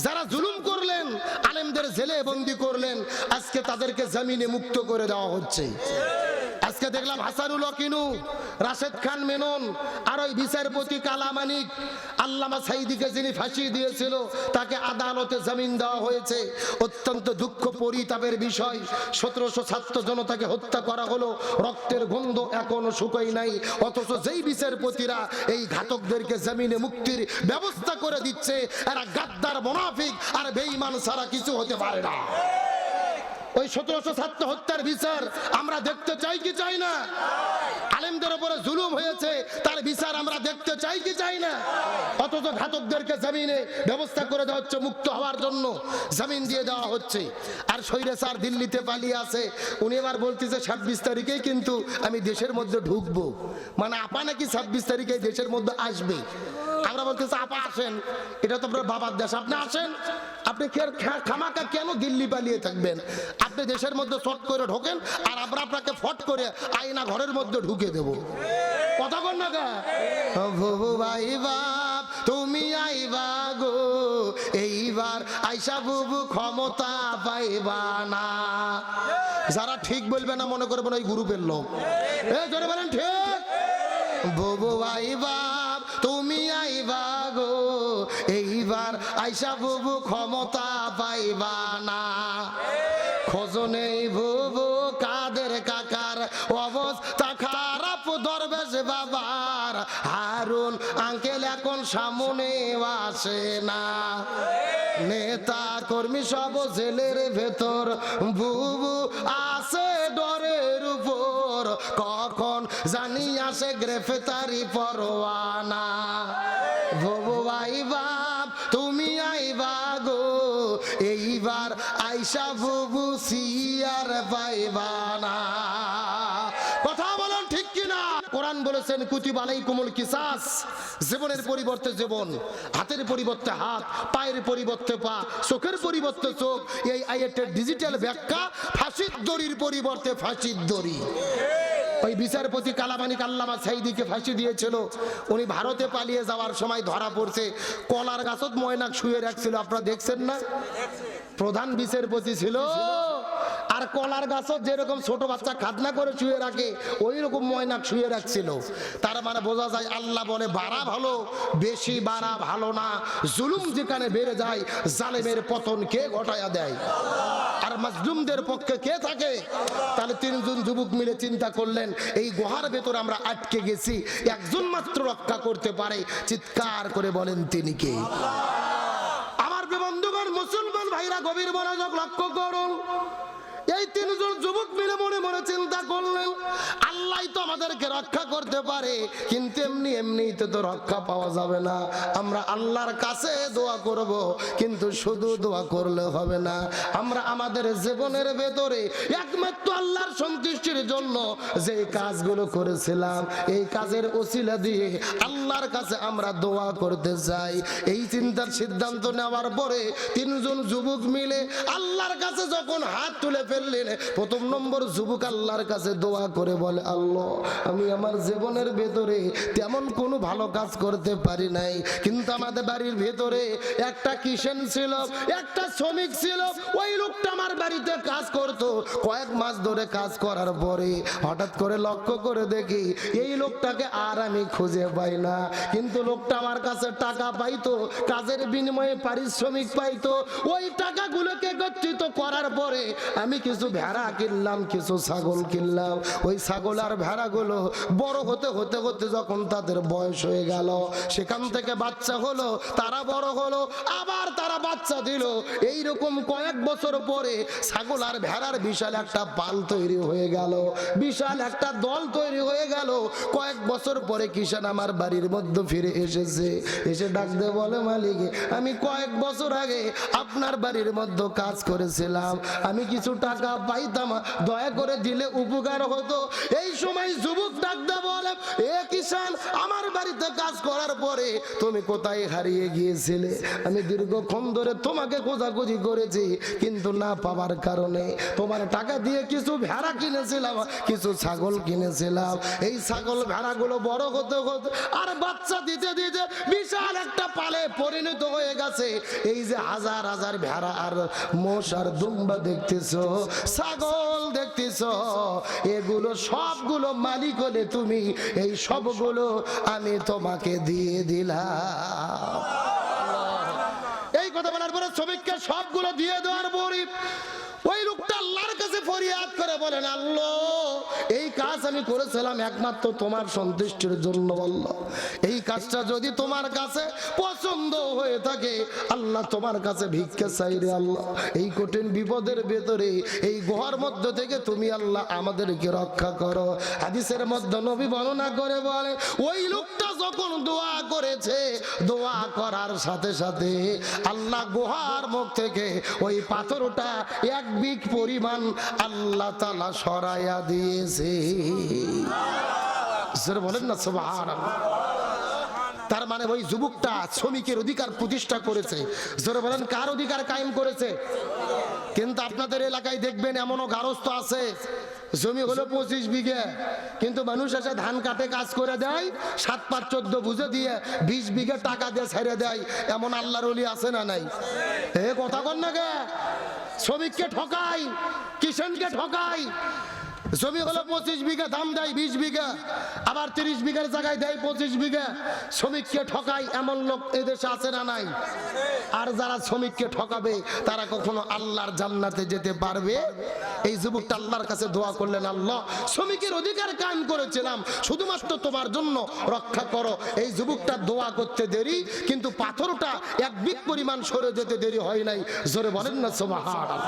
যারা জুলুম করলেন, আলেমদের জেলে বন্দী করলেন, আজকে তাদেরকে জমিনে মুক্ত করে দেওয়া হচ্ছে। আজকে দেখলাম হাসানুল ওয়াকিনু, রাশেদ খান মেনন, আর ওই বিচারপতি কালামানিক, আল্লামা সাইদিকে যিনি ফাঁসি দিয়েছিল তাকে আদালতে জামিন দেওয়া হয়েছে। অত্যন্ত দুঃখ পরিতাপের বিষয়, 1700 ছাত্র জনতাকে হত্যা করা হলো, রক্তের গন্ধ এখনো শুকায় নাই, অথচ যেই বিচারপতিরা এই ঘাতকদেরকে জামিনে মুক্তির ব্যবস্থা করে দিচ্ছে, এরা গাদ্দার, মুনাফিক আর বেঈমান ছাড়া কিছু হতে পারে না। ওই 1700 ছাত্র হত্যার বিচার আমরা দেখতে চাই কি চাই না? আলেমদের উপরে জুলুম হয়েছে, তার বিচার আমরা দেখতে চাই কি চাই না? অথচ ঘাতকদেরকে জামিনে ব্যবস্থা করে দেওয়া হচ্ছে, মুক্ত হওয়ার জন্য জামিন দিয়ে দেওয়া হচ্ছে। আর স্বৈরাচার দিল্লিতে পালিয়ে আছে, উনি এবার বলতেছে 26 তারিখেই কিন্তু আমি দেশের মধ্যে ঢুকবো, মানে আপা নাকি 26 তারিখে দেশের মধ্যে আসবে। আমরা বলতেছি আপা আসেন, এটা তো আপনার বাবার দেশ, আপনি আসেন, আপনি খামাকা কেন দিল্লি পালিয়ে থাকবেন? আপনি দেশের মধ্যে শর্ট করে ঢোকেন, আর আমরা আপনাকে ফট করে আয়না ঘরের মধ্যে ঢুকে দেব। কথা বল না গা, ভাই বাপ তুমি আইবা গো, এইবার আইসা বুবু ক্ষমতা পাইবা না। যারা ঠিক বলবে না মনে করবেন ওই গ্রুপের লোক, জোরে বলেন ঠিক। বুবু ভাই বাপ তুমি আইবা গো, এইবার আইসা বুবু ক্ষমতা পাইবা না। খোঁজ নেই বুবু কাদের কাকার, অবস্থা খারাপ দরবেশ বাবার, হারুন আঙ্কেল এখন সামনে আসে না। নেতা কর্মী সব জেলের ভেতর, বুবু আছে ডরের উপর, কখন জানি আসে গ্রেফতারি পরোয়ানা। বুবু ভাই বাপ তুমি আইবা গো, এইবার আইসা বুবু সিয়ার পাইবা না। কথা বলেন ঠিক কিনা? কোরআন বলেছেন কুতিবা আলাইকুমুল কিসাস, জীবনের পরিবর্তে জীবন, হাতের পরিবর্তে হাত, পায়ের পরিবর্তে পা, চোখের পরিবর্তে চোখ। এই আয়াতের ডিজিটাল ব্যাখ্যা ফাঁসির দড়ির পরিবর্তে ফাঁসির দড়ি। ওই বিচারপতি কালামানিক আল্লামা সাইদিকে ফাঁসি দিয়েছিল, উনি ভারতে পালিয়ে যাওয়ার সময় ধরা পড়ছে, কলার গাছত ময়নাক শুয়ে রাখছিল, আপনারা দেখছেন না? প্রধান বিচারপতি ছিল, আর কলার গাছত যেরকম ছোট বাচ্চা খাদনা করে শুয়ে রাখে ওই রকম ময়নাক শুয়ে রাখছিল। তার মানে বোঝা যায় আল্লাহ বলে বাড়া ভালো, বেশি বাড়া ভালো না। জুলুম যেখানে বেড়ে যায়, জালেমের পতন কে ঘটায়া দেয়? আর মাজলুমদের পক্ষে কে থাকে? তাহলে 3 জন যুবক মিলে চিন্তা করলেন, এই গুহার ভেতর আমরা আটকে গেছি, একজন মাত্র রক্ষা করতে পারে। চিৎকার করে বলেন তিনি কে? আমার বন্ধুগণ, মুসলমান ভাইরা গভীর মনোযোগ লক্ষ্য করুন। এই 3 জন যুবক মিলে মনে মনে চিন্তা করলেন, আল্লাহ তো আমাদেরকে রক্ষা করতে পারে, কিন্তু এমনি এমনি তো রক্ষা পাওয়া যাবে না। আমরা আল্লাহর কাছে দোয়া করব, কিন্তু শুধু দোয়া করলে হবে না। আমরা আমাদের জীবনের ভেতরে একমাত্র আল্লাহর সন্তুষ্টির জন্য যে কাজগুলো করেছিলাম, এই কাজের ওসিলা দিয়ে আল্লাহর কাছে আমরা দোয়া করতে চাই। এই চিন্তার সিদ্ধান্ত নেওয়ার পরে 3 জন যুবক মিলে আল্লাহর কাছে যখন হাত তুলে ফেললেন, প্রথম নম্বর যুবক আল্লাহর কাছে দোয়া করে বলে, আল্লাহ আমি আমার জীবনের ভেতরে তেমন কোনো ভালো কাজ করতে পারি নাই, কিন্তু আমাদের বাড়ির ভেতরে একটা কিষেন ছিল, একটা শ্রমিক ছিল, ওই লোকটা আমার বাড়িতে কাজ করত। কয়েক মাস ধরে কাজ করার পরে হঠাৎ করে লক্ষ্য করে দেখি এই লোকটাকে আর আমি খুঁজে পাই না, কিন্তু লোকটা আমার কাছে টাকা পাইতো, কাজের বিনিময়ে পারিশ্রমিক পাইতো। ওই টাকাগুলোকে একত্রিত করার পরে আমি কিছু ভেড়া কিনলাম, কিছু ছাগল কিনলাম। ওই ছাগল আর ভেড়াগুলো বড় হতে হতে হতে যখন তাদের বয়স হয়ে গেল, সেখান থেকে বাচ্চা হলো, তারা বড় হলো, আবার তারা বাচ্চা দিল। এইরকম কয়েক বছর পরে ছাগল আর ভেড়ার বিশাল একটা পাল তৈরি হয়ে গেল, বিশাল একটা দল তৈরি হয়ে গেল। কয়েক বছর পরে কিষান আমার বাড়ির মধ্যে ফিরে এসেছে, এসে ডাক দিয়ে বলে, মালিক আমি কয়েক বছর আগে আপনার বাড়ির মধ্যে কাজ করেছিলাম, আমি কিছু টাকা পাইতাম, দয়া করে দিলে উপকার হতো। এই সময় যুবক ডাকতে বলে, এ কিষান, আমার বাড়িতে কাজ করার পরে তুমি কোথায় হারিয়ে গিয়েছিলে? আমি দীর্ঘক্ষণ ধরে তোমাকে খোঁজাখুঁজি করেছি, কিন্তু না পাওয়ার কারণে তোমার টাকা দিয়ে কিছু ভেড়া কিনেছিলাম, কিছু ছাগল কিনেছিলাম। এই ছাগল ভেড়াগুলো বড় হতে হতে আর বাচ্চা দিতে দিতে বিশাল একটা পালে পরিণত হয়ে গেছে। এই যে হাজার হাজার ভেড়া আর মোষ আর দুম্বা দেখতেছো, ছাগল দেখতেছো, এগুলো সবগুলো মালিক হলে তুমি, এই সবগুলো আমি তোমাকে দিয়ে দিলাম। এই কথা বলার পরে শ্রমিককে সবগুলো দিয়ে দেওয়ার পরে ওই লোকটা আল্লাহর কাছে ফরিয়াদ করে বলেন, আল্লাহ, এই কাজ আমি করেছিলাম একমাত্র তোমার সন্তুষ্টির জন্য। আল্লাহ, এই কাজটা যদি তোমার কাছে পছন্দ হয়ে থাকে, আল্লাহ তোমার কাছে ভিক্ষা চাই রে আল্লাহ। এই কঠিন বিপদের ভেতরে এই গুহার মধ্যে থেকে তুমি আল্লাহ আমাদেরকে রক্ষা করো। হাদিসের মধ্যে নবী বর্ণনা করে বলে, ওই লোকটা যখন দোয়া করেছে, দোয়া করার সাথে সাথে আল্লাহ গুহার মুখ থেকে ওই পাথরটা এক বিঘ পরিমাণ আল্লাহ তাআলা সরাইয়া দিয়েছে। বলেন না সুবহানাল্লাহ। তার মানে ওই যুবকটা শ্রমিকের অধিকার প্রতিষ্ঠা করেছে। জোরে বলেন, কার অধিকার কায়েম করেছে? কিন্তু আপনাদের এলাকায় দেখবেন এমনও গারস্থ আছে, জমি হলো 25 বিঘা, কিন্তু মানুষ এসে ধান কাটে কাজ করে দেয়, 7 5 14 বুঝে দিয়ে 20 বিঘা টাকা দিয়ে ছেড়ে দেয়। এমন আল্লাহর ওলি আছে না নাই? এ কথা কন না গে, শ্রমিককে ঠকাই, কিষানকে ঠকাই। জমি হলো 25 বিঘা, দাম দেয় 20 বিঘা, আবার 30 বিঘার জায়গায় দেয় 25 বিঘা। শ্রমিককে ঠকাই এমন লোক এদেশে আছে না নাই? আর যারা শ্রমিককে ঠকাবে তারা কখনো আল্লাহর জান্নাতে যেতে পারবে? এই যুবকটা আল্লাহর কাছে দোয়া করলেন, আল্লাহ, শ্রমিকের অধিকার কায়েম করেছিলাম শুধুমাত্র তোমার জন্য, রক্ষা করো। এই যুবকটা দোয়া করতে দেরি, কিন্তু পাথরটা এক বিঘ পরিমাণ সরে যেতে দেরি হয় নাই। জোরে বলেন না সুবহানাল্লাহ।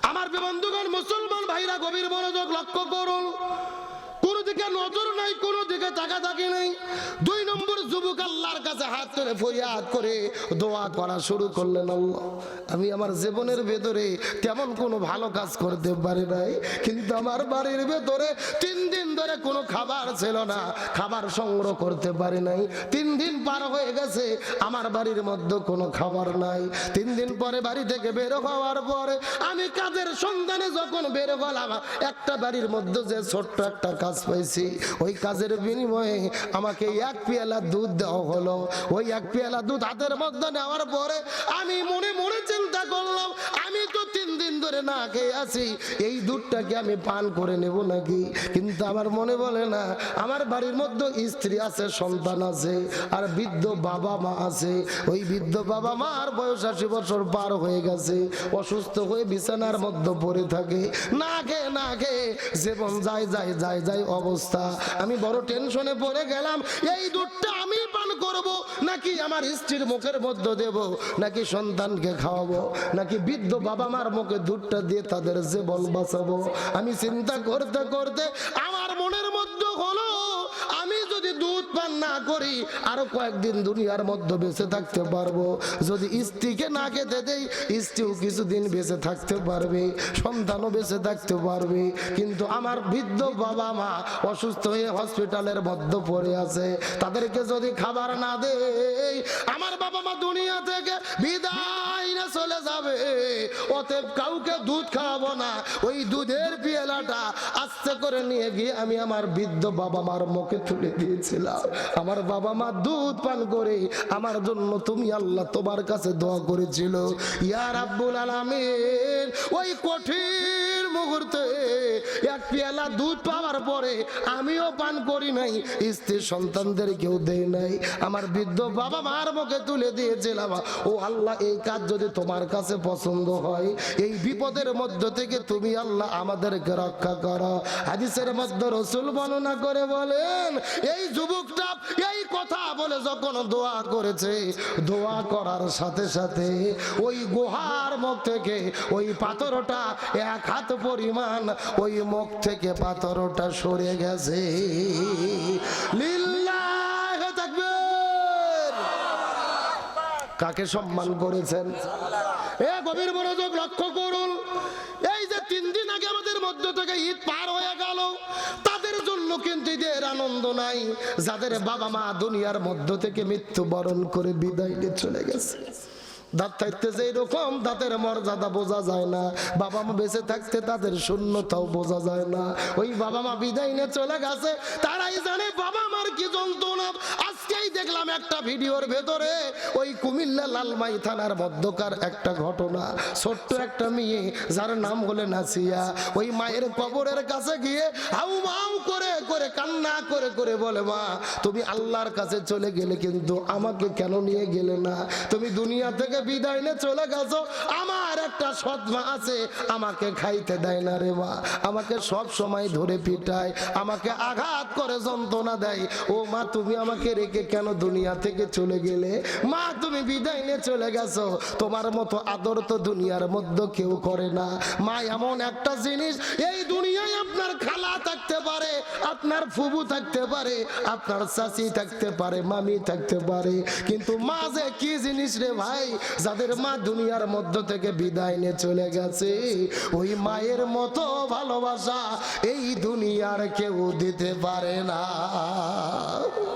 আমার বন্ধুগণ, মুসলমান ভাইরা, গভীর মনোযোগ লক্ষ্য করুন। কোন দিকে নজর নাই, কোন দিকে তাকাতাকি নেই। 2 নম্বর যুবক আল্লাহর কাছে হাত তুলে ফরিয়াদ করে দোয়া করা শুরু করলেন, আল্লাহ, আমি আমার জীবনের ভেতরে তেমন কোনো ভালো কাজ করতে পারি নাই, কিন্তু আমার বাড়ির ভেতরে 3 দিন ধরে কোনো খাবার ছিল না, খাবার সংগ্রহ করতে পারি নাই। 3 দিন পার হয়ে গেছে, আমার বাড়ির মধ্যে কোনো খাবার নাই। 3 দিন পরে বাড়ি থেকে বের হওয়ার পরে আমি কাজের সন্ধানে যখন বের হলাম, একটা বাড়ির মধ্যে যে ছোট্ট একটা কাজ পাইছি, ওই কাজের বিনিময়ে আমাকে 1 পেয়ালা দুধ দেওয়া হলো। ওই 1 পেয়ালা দুধ হাতের মধ্যে নেওয়ার পরে আমি মনে মনে চিন্তা করলাম, আমি তো 3 দিন ধরে না খেয়ে আছি, এই দুধটাকে আমি পান করে নেব নাকি? কিন্তু আমার মনে বলে না, আমার বাড়ির মধ্যে স্ত্রী আছে, সন্তান আছে, আর বৃদ্ধ বাবা মা আছে। ওই বৃদ্ধ বাবা মার বয়স 80 বছর পার হয়ে গেছে, অসুস্থ হয়ে বিছানার মধ্যে পড়ে থাকে, না খেয়ে জীবন যায় যায় যায় যায় অবস্থা। আমি বড় টেনশনে পড়ে গেলাম, এই দুধটা আমি পান করব নাকি আমার স্ত্রীর মুখের মধ্যে দেব, নাকি সন্তানকে খাওয়াবো, নাকি বৃদ্ধ বাবা মার মুখে দুধটা দিয়ে তাদের জীবন বাঁচাবো? আমি চিন্তা করতে করতে আমার মনের মধ্যে হলো, আমি যদি দুধ পান না করি আরো কয়েকদিন দুনিয়ার মধ্যে বেঁচে থাকতে পারবো। যদি স্ত্রীকে না খেতে দেই, স্ত্রীও কিছুদিন বেঁচে থাকতে পারবে, সন্তানও বেঁচে থাকতে পারবে। কিন্তু আমার বৃদ্ধ বাবা মা অসুস্থ হয়ে হসপিটালের মধ্যে পড়ে আছে, তাদেরকে যদি খাবার না দেই, আমার বাবা মা দুনিয়া থেকে বিদায় না চলে যাবে। অতএব কাউকে দুধ খাওয়াবো না। ওই দুধের পেয়ালাটা আস্তে করে নিয়ে গিয়ে আমি আমার বৃদ্ধ বাবা মার মুখে তুলে দিয়েছিলাম। আমার বাবা মা দুধ পান করে আমার জন্য তুমি আল্লাহ তোমার কাছে দোয়া করেছিল, ইয়া রাব্বুল আলামিন। ওই কঠিন মুহূর্তে 1 পেয়ালা দুধ পাওয়ার পরে আমিও পান করি নাই, স্ত্রী সন্তানদের কেউ দেয় নাই, আমার বৃদ্ধ বাবা মার মুখে তুলে দিয়েছিলাম। ও আল্লাহ, এই কাজ যদি তোমার কাছে পছন্দ হয়, এই বিপদের মধ্য থেকে তুমি আল্লাহ আমাদেরকে রক্ষা করো। হাদিসের মধ্যে রাসূল বর্ণনা করে বলেন, এই যুবকটা এই কথা বলে যখন দোয়া করেছে, দোয়া করার সাথে সাথে ওই গুহার মুখ থেকে ওই পাথরটা 1 হাত পরিমাণ ওই মুখ থেকে পাথরটা সরে গেছে। লিল্লাহি তাকবীর। কাকে সম্মান করেছেন? গভীর মনোযোগ লক্ষ্য করুন, এই যে 3 দিন আগে আমাদের মধ্য থেকে ঈদ পার হয়ে গেল, তাদের জন্য কিন্তু ঈদের আনন্দ নাই যাদের বাবা মা দুনিয়ার মধ্য থেকে মৃত্যুবরণ করে বিদায় নিয়ে চলে গেছে। দাঁত থাকতে যে এরকম দাঁতের মর্যাদা বোঝা যায় না, বাবা মা বেঁচে থাকতে তাদের শূন্যতাও বোঝা যায় না। ওই বাবা মা বিদায় নিয়ে চলে গেছে, তারাই জানে বাবা মার কি যন্ত্রণা। আজকেই দেখলাম একটা ভিডিওর ভেতরে ওই কুমিল্লা লালমাই থানার মধ্যকার একটা ঘটনা, ছোট্ট একটা মেয়ে যার নাম হলে নাসিয়া, ওই মায়ের কবরের কাছে গিয়ে হাউ মাউ করে করে কান্না করে করে বলে, মা তুমি আল্লাহর কাছে চলে গেলে কিন্তু আমাকে কেন নিয়ে গেলে না? তুমি দুনিয়া থেকে বিদায় নিয়ে চলে গেছো, আমার একটা সৎ মা আছে, আমাকে খাইতে দেয় না রে মা, আমাকে সব সময় ধরে পিটায়, আমাকে আঘাত করে যন্ত্রণা দেয়। ও মা তুমি আমাকে রেখে কেন দুনিয়া থেকে চলে গেলে? মা তুমি বিদায় নিয়ে চলে গেছো, তোমার মতো আদর তো দুনিয়ার মধ্যে কেউ করে না। মা এমন একটা জিনিস, এই দুনিয়ায় আপনার খালা থাকতে পারে, আপনার ফুবু থাকতে পারে, আপনার চাচি থাকতে পারে, মামি থাকতে পারে, কিন্তু মা যে কি জিনিস রে ভাই, যাদের মা দুনিয়ার মধ্য থেকে বিদায় নিয়ে চলে গেছে, ওই মায়ের মতো ভালোবাসা এই দুনিয়ার কেউ দিতে পারে না।